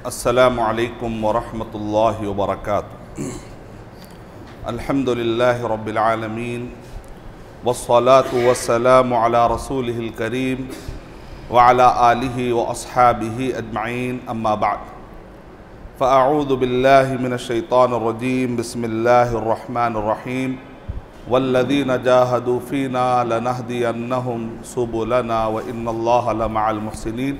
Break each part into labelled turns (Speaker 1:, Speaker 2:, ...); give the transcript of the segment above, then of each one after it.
Speaker 1: अस्सलामु अलैकुम वरहमतुल्लाहि वबरकातुहू। अल्हम्दुलिल्लाहि रब्बिल आलमीन वस्सलातु वस्सलामु अला रसूलिहिल करीम व अला आलिहि व अस्हाबिहि अजमईन, अम्मा बाद। फ़अऊज़ु बिल्लाहि मिनश शैतानिर रजीम, बिस्मिल्लाहिर रहमानिर रहीम। वल्लज़ीना जाहदू फ़ीना लनहदियन्नहुम सुबुलना व इन्नल्लाहा लमअल मुहसिनीन।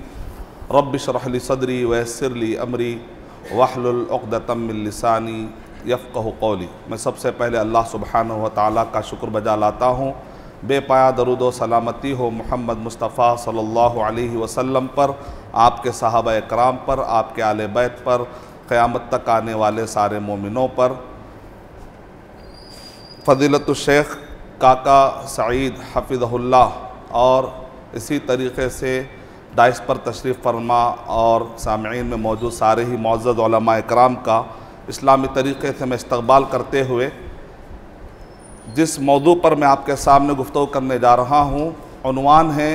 Speaker 1: रब्बि इश्रह ली सदरी व यस्सिर ली अमरी वहलुल उक़दतम मिन लिसानी यफ़क़हू क़ौली। मैं सबसे पहले अल्लाह सुब्हानहू व तआला का शुक्र बजा लाता हूँ। बेपाया दरूद व सलामती हो मोहम्मद मुस्तफ़ा सल्लल्लाहु अलैहि वसल्लम पर, आपके सहाबा इकराम पर, आपके आले बैत पर, क़यामत तक आने वाले सारे मोमिनों पर। फ़ज़ीलतुल शेख काका सईद हफ़िज़हुल्लाह और इसी तरीक़े से डाइस पर तशरीफ़ फरमा और सामईन में मौजूद सारे ही मुअज़्ज़ज़ उलमा इकराम का इस्लामी तरीक़े से मैं इस्तक़बाल करते हुए जिस मौजू पर मैं आपके सामने गुफ्तगू करने जा रहा हूँ, उन्वान है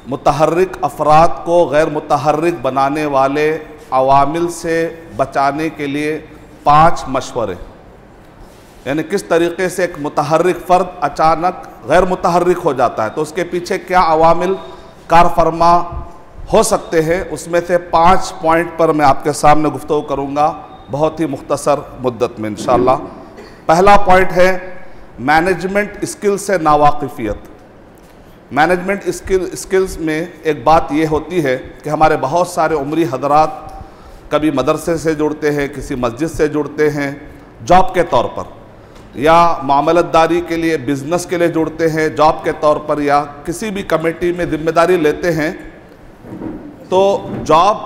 Speaker 1: मुतहर्रिक अफ़राद को गैर मुतहर्रिक बनाने वाले अवामिल से बचाने के लिए 5 मशवरे। यानी किस तरीक़े से एक मुतहर्रिक फ़र्द अचानक गैर मुतहर्रिक हो जाता है तो उसके पीछे क्या अवामिल कार फरमा हो सकते हैं, उसमें से 5 पॉइंट पर मैं आपके सामने गुफ्तगू करूँगा बहुत ही मुख्तसर मुद्दत में इंशाअल्लाह। पहला पॉइंट है मैनेजमेंट स्किल से नावाकिफ़ियत। मैनेजमेंट स्किल्स में एक बात ये होती है कि हमारे बहुत सारे उम्री हजरात कभी मदरसे से जुड़ते हैं, किसी मस्जिद से जुड़ते हैं जॉब के तौर पर, या मामलतदारी के लिए, बिज़नेस के लिए जुड़ते हैं जॉब के तौर पर, या किसी भी कमेटी में ज़िम्मेदारी लेते हैं। तो जॉब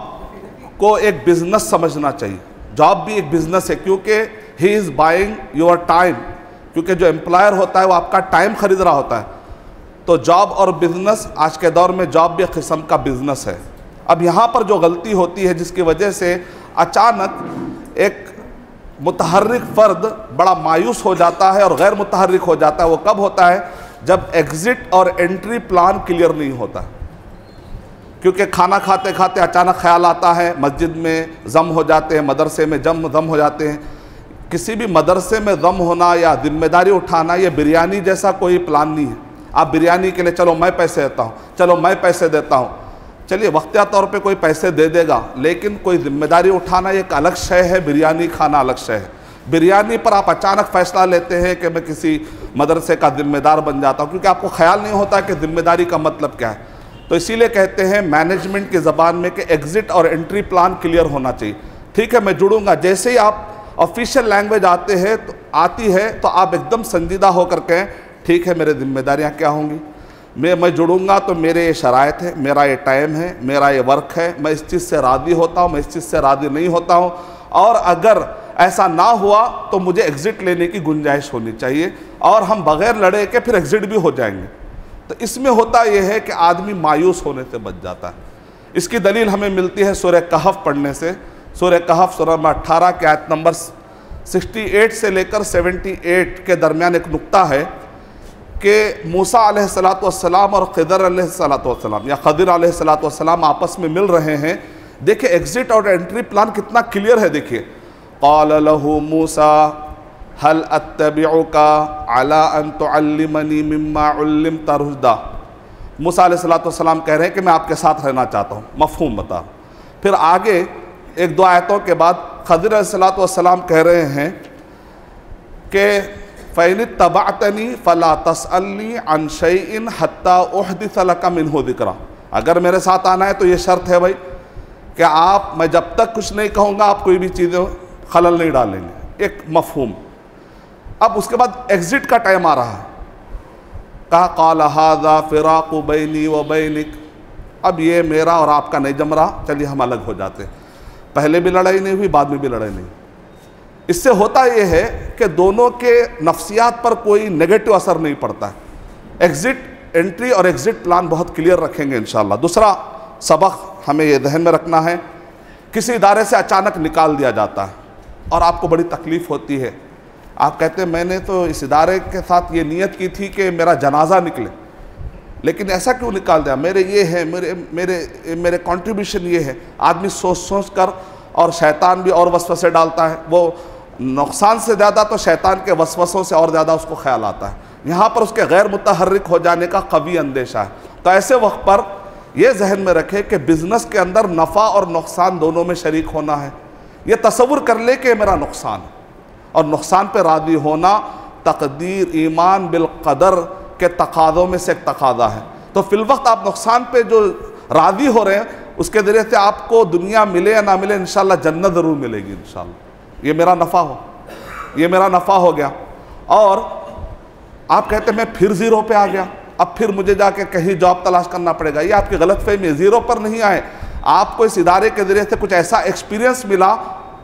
Speaker 1: को एक बिज़नेस समझना चाहिए। जॉब भी एक बिज़नेस है क्योंकि he is buying your time, क्योंकि जो एम्प्लॉयर होता है वो आपका टाइम खरीद रहा होता है। तो जॉब और बिज़नेस, आज के दौर में जॉब भी एक किस्म का बिज़नेस है। अब यहाँ पर जो गलती होती है जिसकी वजह से अचानक एक मुतहर्रिक फ़र्द बड़ा मायूस हो जाता है और गैर मुतहर्रिक हो जाता है, वो कब होता है? जब एग्ज़िट और एंट्री प्लान क्लियर नहीं होता। क्योंकि खाना खाते खाते अचानक ख्याल आता है, मस्जिद में ज़म हो जाते हैं, मदरसे में दम हो जाते हैं। किसी भी मदरसे में दम होना या जिम्मेदारी उठाना ये बिरयानी जैसा कोई प्लान नहीं है। आप बिरयानी के लिए चलो मैं पैसे देता हूँ, चलो मैं पैसे देता हूँ, चलिए वक्तिया तौर पे कोई पैसे दे देगा, लेकिन कोई जिम्मेदारी उठाना एक अलग शय है, बिरयानी खाना अलग शय है। बिरयानी पर आप अचानक फ़ैसला लेते हैं कि मैं किसी मदरसे का ज़िम्मेदार बन जाता हूँ, क्योंकि आपको ख्याल नहीं होता कि ज़िम्मेदारी का मतलब क्या है। तो इसीलिए कहते हैं मैनेजमेंट की ज़बान में कि एग्ज़िट और एंट्री प्लान क्लियर होना चाहिए। ठीक है, मैं जुड़ूंगा, जैसे ही आप ऑफिशियल लैंग्वेज आती है तो आप एकदम संजीदा होकर कहें ठीक है मेरी जिम्मेदारियाँ क्या होंगी, मैं जुड़ूंगा तो मेरे ये शराइत है, मेरा ये टाइम है, मेरा ये वर्क है, मैं इस चीज़ से राज़ी होता हूँ, मैं इस चीज़ से राज़ी नहीं होता हूँ, और अगर ऐसा ना हुआ तो मुझे एग्ज़िट लेने की गुंजाइश होनी चाहिए और हम बग़ैर लड़े के फिर एग्ज़िट भी हो जाएंगे। तो इसमें होता यह है कि आदमी मायूस होने से बच जाता है। इसकी दलील हमें मिलती है सूरह कहफ पढ़ने से। सूरह कहफ सूरह नंबर 18 के आयत नंबर 68 से लेकर 78 के दरमियान एक नुक्ता है कि मूसा अलैहिस्सलातु वस्सलाम और खिदर अलैहिस्सलातु वस्सलाम या खदिर अलैहिस्सलातु वस्सलाम आपस में मिल रहे हैं। देखिए एग्ज़िट और एंट्री प्लान कितना क्लियर है। देखिए क़ाल लहू मूसा हल अत्तबिउका अला अन तुअल्लिमनी मिम्मा उल्लिमता रुश्दा। मूसा अलैहिस्सलातु वस्सलाम कह रहे हैं कि मैं आपके साथ रहना चाहता हूँ, मफ़हूम बता। फिर आगे 1-2 आयतों के बाद खदिर अलैहिस्सलातु वस्सलाम कह रहे हैं कि फ़ैन तबातनी फ़ला तसअलनी अन शैइन हत्ता उहदिस लका मिन्हु ज़िक्रा। अगर मेरे साथ आना है तो ये शर्त है भाई कि आप, मैं जब तक कुछ नहीं कहूँगा आप कोई भी चीज़ें खलल नहीं डालेंगे। एक मफ़हूम। अब उसके बाद एग्ज़िट का टाइम आ रहा है। कहा क़ाल हाज़ा फ़िराक़ु बैनी व बैनिक। अब ये मेरा और आपका नहीं जम रहा, चलिए हम अलग हो जाते। पहले भी लड़ाई नहीं हुई, बाद में भी लड़ाई नहीं। इससे होता यह है कि दोनों के नफ्सियात पर कोई नेगेटिव असर नहीं पड़ता है। एग्ज़िट एंट्री और एग्ज़िट प्लान बहुत क्लियर रखेंगे इंशाअल्लाह। दूसरा सबक हमें यह ध्यान में रखना है, किसी इदारे से अचानक निकाल दिया जाता है और आपको बड़ी तकलीफ़ होती है। आप कहते हैं मैंने तो इस इदारे के साथ ये नीयत की थी कि मेरा जनाजा निकले, लेकिन ऐसा क्यों निकाल दिया, मेरे ये है, मेरे मेरे मेरे कंट्रीब्यूशन ये है। आदमी सोच सोच कर, और शैतान भी और वसवसे डालता है, वो नुकसान से ज़्यादा तो शैतान के वसवसों से और ज़्यादा उसको ख्याल आता है। यहाँ पर उसके गैर मुतहर्रिक हो जाने का कवी अंदेशा है। तो ऐसे वक्त पर यह जहन में रखे कि बिज़नेस के अंदर नफ़ा और नुकसान दोनों में शरीक होना है। ये तसव्वुर कर ले कि मेरा नुकसान है, और नुकसान पे राज़ी होना तकदीर ईमान बिल क़दर के तकाज़ों में से एक तकाज़ा है। तो फिल वक्त आप नुकसान पे जो राज़ी हो रहे हैं, उसके ज़रिए से आपको दुनिया मिले या ना मिले, इंशाअल्लाह जन्नत ज़रूर मिलेगी इंशाअल्लाह। ये मेरा नफ़ा हो, ये मेरा नफ़ा हो गया। और आप कहते हैं मैं फिर ज़ीरो पे आ गया, अब फिर मुझे जाके कहीं जॉब तलाश करना पड़ेगा। ये आपकी गलतफहमी है। ज़ीरो पर नहीं आए, आपको इस इदारे के ज़रिए से कुछ ऐसा एक्सपीरियंस मिला,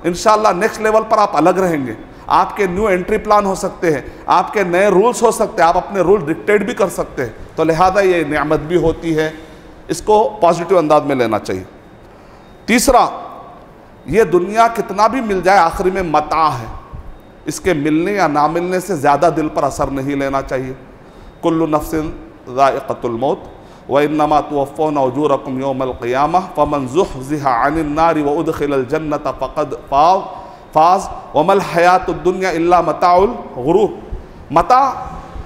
Speaker 1: इंशाअल्लाह नेक्स्ट लेवल पर आप अलग रहेंगे। आपके न्यू एंट्री प्लान हो सकते हैं, आपके नए रूल्स हो सकते हैं, आप अपने रूल डिक्टेट भी कर सकते हैं। तो लिहाजा ये नेमत भी होती है, इसको पॉजिटिव अंदाज में लेना चाहिए। तीसरा, ये दुनिया कितना भी मिल जाए आखिरी में मता है, इसके मिलने या ना मिलने से ज़्यादा दिल पर असर नहीं लेना चाहिए। कुल्लु नफ्सिन ज़ाइक़तुल मौत व इन्नमा तुवफ़्फ़ौना उजूरकुम यौमल क़ियामह फ़मन ज़ुहज़िहा अनिन नारि व उदख़िलल जन्नत फ़क़द फ़ाज़ वमल हयातुद दुनिया इल्ला मताउल गुरूर। मता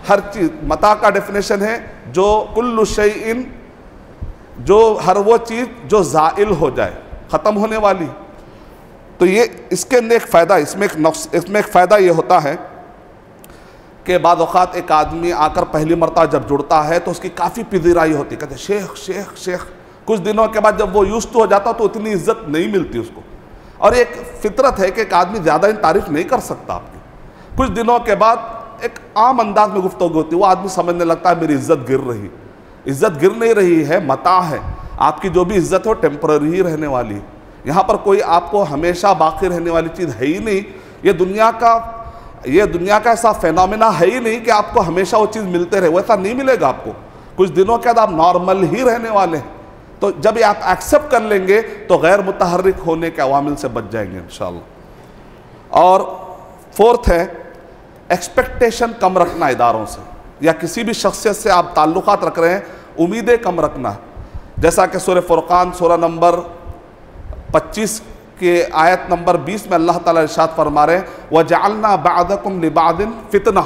Speaker 1: हर चीज़, मता का डेफिनेशन है जो कुल्लु शैइन, जो हर वो चीज़ जो ज़ाइल हो जाए, ख़त्म होने वाली। तो ये इसके अंदर एक फ़ायदा, इसमें एक फ़ायदा ये होता है कि बाद औक़ात एक आदमी आकर पहली मरतबा जब जुड़ता है तो उसकी काफ़ी पिज़िराई होती है, कहते शेख शेख शेख। कुछ दिनों के बाद जब वो यूज़ तो हो जाता तो इतनी इज्जत नहीं मिलती उसको। और एक फितरत है कि एक आदमी ज़्यादा इन तारीफ़ नहीं कर सकता आपकी। कुछ दिनों के बाद एक आम अंदाज में गुफ्तगू होती है, वो आदमी समझने लगता है मेरी इज्जत गिर रही। इज्जत गिर नहीं रही है, मता है। आपकी जो भी इज्जत है वो टेम्पररी ही रहने वाली है। यहाँ पर कोई आपको हमेशा बाकी रहने वाली चीज़ है ही नहीं। ये दुनिया का ऐसा फेनोमेना है ही नहीं कि आपको हमेशा वो चीज़ मिलते रहे, वैसा नहीं मिलेगा आपको। कुछ दिनों के बाद आप नॉर्मल ही रहने वाले हैं। तो जब ये आप एक्सेप्ट कर लेंगे तो गैर मुतहर्रिक होने के अवामिल से बच जाएंगे इंशाअल्लाह। और फोर्थ है, एक्सपेक्टेशन कम रखना इदारों से, या किसी भी शख्सियत से आप ताल्लुकात रख रहे हैं, उम्मीदें कम रखना। जैसा कि सूरह फुरकान सूरह नंबर 25 के आयत नंबर 20 में अल्लाह ताला इरशाद फरमा रहे हैं, वजअलना बअदकुम लिबादिन फितना,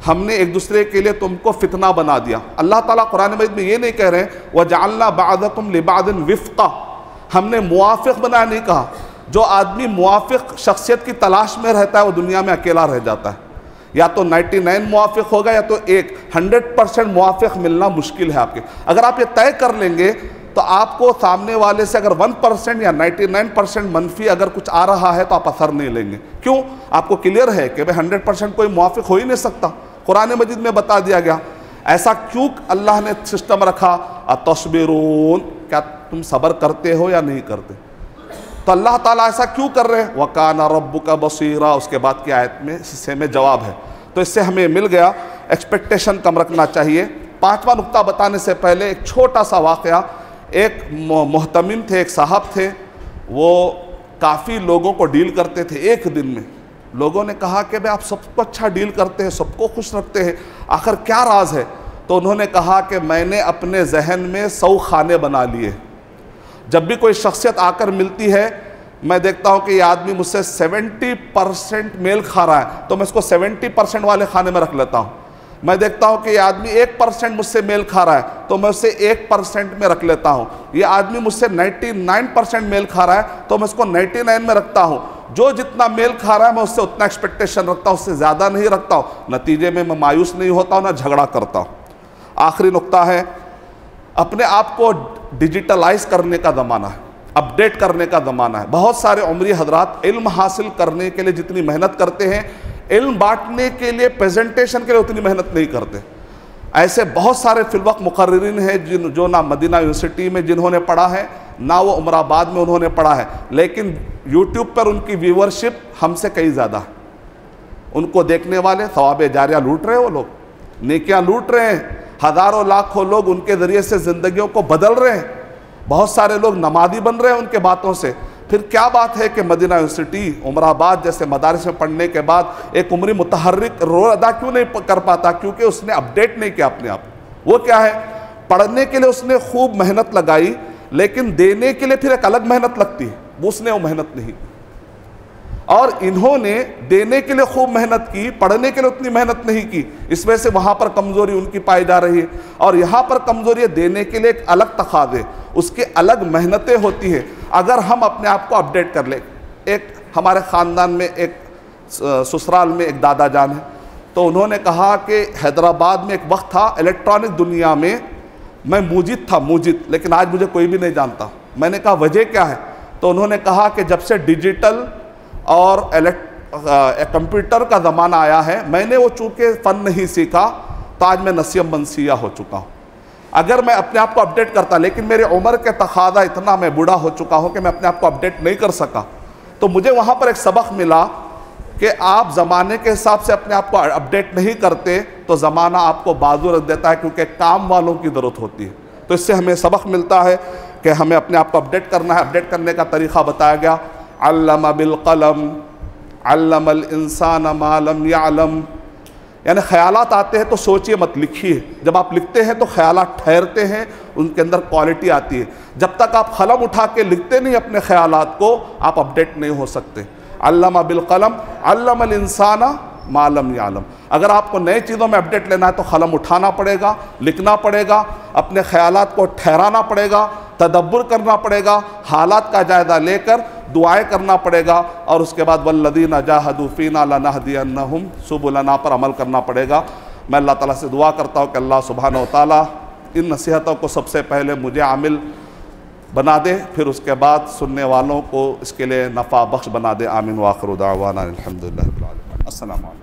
Speaker 1: हमने एक दूसरे के लिए तुमको फितना बना दिया। अल्लाह ताला कुरान मजीद में ये नहीं कह रहे हैं वजअलना बअदकुम लिबादिन विफ़्क़ा, हमने मुवाफ़िक़ बना नहीं कहा। जो आदमी मुवाफ़िक़ शख्सियत की तलाश में रहता है वो दुनिया में अकेला रह जाता है। या तो 99 मुवाफ़िक़ होगा या तो 100% मुवाफ़िक़ मिलना मुश्किल है आपके। अगर आप ये तय कर लेंगे तो आपको सामने वाले से अगर 1% या 99% मनफी अगर कुछ आ रहा है तो आप असर नहीं लेंगे। क्यों? आपको क्लियर है कि भाई 100% कोई मुवाफ़िक़ हो ही नहीं सकता। कुरान मजीद में बता दिया गया। ऐसा क्यों अल्लाह ने सिस्टम रखा? अतस्बिरून, क्या तुम सब्र करते हो या नहीं करते? तो अल्लाह ताला ऐसा क्यों कर रहे हैं? वकाना रब्बुका बसीरा, उसके बाद की आयत में हिस्से में जवाब है। तो इससे हमें मिल गया एक्सपेक्टेशन कम रखना चाहिए। पांचवा नुक्ता बताने से पहले एक छोटा सा वाक़या। एक मोहतमिम थे, एक साहब थे, वो काफ़ी लोगों को डील करते थे। एक दिन में लोगों ने कहा कि भाई आप सबको अच्छा डील करते हैं, सबको खुश रखते हैं, आखिर क्या राज है? तो उन्होंने कहा कि मैंने अपने जहन में 100 खाने बना लिए। जब भी कोई शख्सियत आकर मिलती है, मैं देखता हूँ कि ये आदमी मुझसे 70% मेल खा रहा है तो मैं इसको 70% वाले खाने में रख लेता हूँ। मैं देखता हूँ कि ये आदमी 1% मुझसे मेल खा रहा है तो मैं उसे 1% में रख लेता हूँ। ये आदमी मुझसे 99% मेल खा रहा है तो मैं उसको 99 में रखता हूँ। जो जितना मेल खा रहा है मैं उससे उतना एक्सपेक्टेशन रखता हूँ, उससे ज़्यादा नहीं रखता हूँ। नतीजे में मैं मायूस नहीं होता हूँ, ना झगड़ा करता हूँ। आखिरी नुक्ता है, अपने आप को डिजिटलाइज करने का ज़माना है, अपडेट करने का ज़माना है। बहुत सारे उम्री हजरात इल्म हासिल करने के लिए जितनी मेहनत करते हैं, इल्म बांटने के लिए, प्रेजेंटेशन के लिए उतनी मेहनत नहीं करते। ऐसे बहुत सारे फिलवक्त मुकर्रिरीन हैं जो ना मदीना यूनिवर्सिटी में जिन्होंने पढ़ा है, ना वो उमराबाद में उन्होंने पढ़ा है, लेकिन यूट्यूब पर उनकी व्यूवरशिप हमसे कई ज़्यादा है। उनको देखने वाले सवाब जारिया लूट रहे हैं, वो लोग नेकियां लूट रहे हैं। हज़ारों लाखों लोग उनके ज़रिए से ज़िंदगियों को बदल रहे हैं। बहुत सारे लोग नमाज़ी बन रहे हैं उनके बातों से। फिर क्या बात है कि मदीना यूनिवर्सिटी, उमराबाद जैसे मदारिस में पढ़ने के बाद एक उम्री मुतहर्रिक रोल अदा क्यों नहीं कर पाता? क्योंकि उसने अपडेट नहीं किया अपने आप। वो क्या है, पढ़ने के लिए उसने खूब मेहनत लगाई, लेकिन देने के लिए फिर एक अलग मेहनत लगती है, वो उसने वो मेहनत नहीं। और इन्होंने देने के लिए खूब मेहनत की, पढ़ने के लिए उतनी मेहनत नहीं की, इस वजह से वहाँ पर कमज़ोरी उनकी पाई जा रही है। और यहाँ पर कमज़ोरी देने के लिए एक अलग तकाज़े, उसके अलग मेहनतें होती हैं। अगर हम अपने आप को अपडेट कर लें, एक हमारे ख़ानदान में एक ससुराल में एक दादा जान है, तो उन्होंने कहा कि हैदराबाद में एक वक्त था इलेक्ट्रॉनिक दुनिया में मैं मूजिद था, मूजिद, लेकिन आज मुझे कोई भी नहीं जानता। मैंने कहा वजह क्या है, तो उन्होंने कहा कि जब से डिजिटल और कंप्यूटर का ज़माना आया है, मैंने वो चूँकि फ़न नहीं सीखा, तो आज मैं नसीम मनसिया हो चुका हूँ। अगर मैं अपने आप को अपडेट करता, लेकिन मेरी उम्र के तकाज़ा इतना, मैं बूढ़ा हो चुका हूँ कि मैं अपने आप को अपडेट नहीं कर सका, तो मुझे वहाँ पर एक सबक मिला कि आप ज़माने के हिसाब से अपने आप को अपडेट नहीं करते तो ज़माना आपको बाजू रख देता है, क्योंकि काम वालों की ज़रूरत होती है। तो इससे हमें सबक मिलता है कि हमें अपने आप को अपडेट करना है। अपडेट करने का तरीक़ा बताया गया, अल्लमा बिल क़लम अल्लमल इंसान मा लम यअलम, यानी ख़यालात आते हैं तो सोचिए मत, लिखिए। जब आप लिखते हैं तो ख़यालात ठहरते हैं, उनके अंदर क्वालिटी आती है। जब तक आप कलम उठा के लिखते नहीं अपने ख़यालात को, आप अपडेट नहीं हो सकते। अल्लमा बिल क़लम अल्लमल इंसाना मा लम यअलम। अगर आपको नई चीज़ों में अपडेट लेना है तो कलम उठाना पड़ेगा, लिखना पड़ेगा, अपने ख़यालात को ठहराना पड़ेगा, तदब्बुर करना पड़ेगा, हालात का जायज़ा लेकर दुआएं करना पड़ेगा, और उसके बाद वल्लज़ीना जाहदू फ़ीना लनहदियन्नहुम सुबुलना पर अमल करना पड़ेगा। मैं अल्लाह ताला से दुआ करता हूँ कि अल्लाह सुब्हानहू व तआला इन नसीहतों को सबसे पहले मुझे आमिल बना दे, फिर उसके बाद सुनने वालों को इसके लिए नफ़ा बख्श बना दे। आमीन व आखिरु दावाना अल्हम्दुलिल्लाहि रब्बिल आलमीन। अस्सलामु अलैकुम।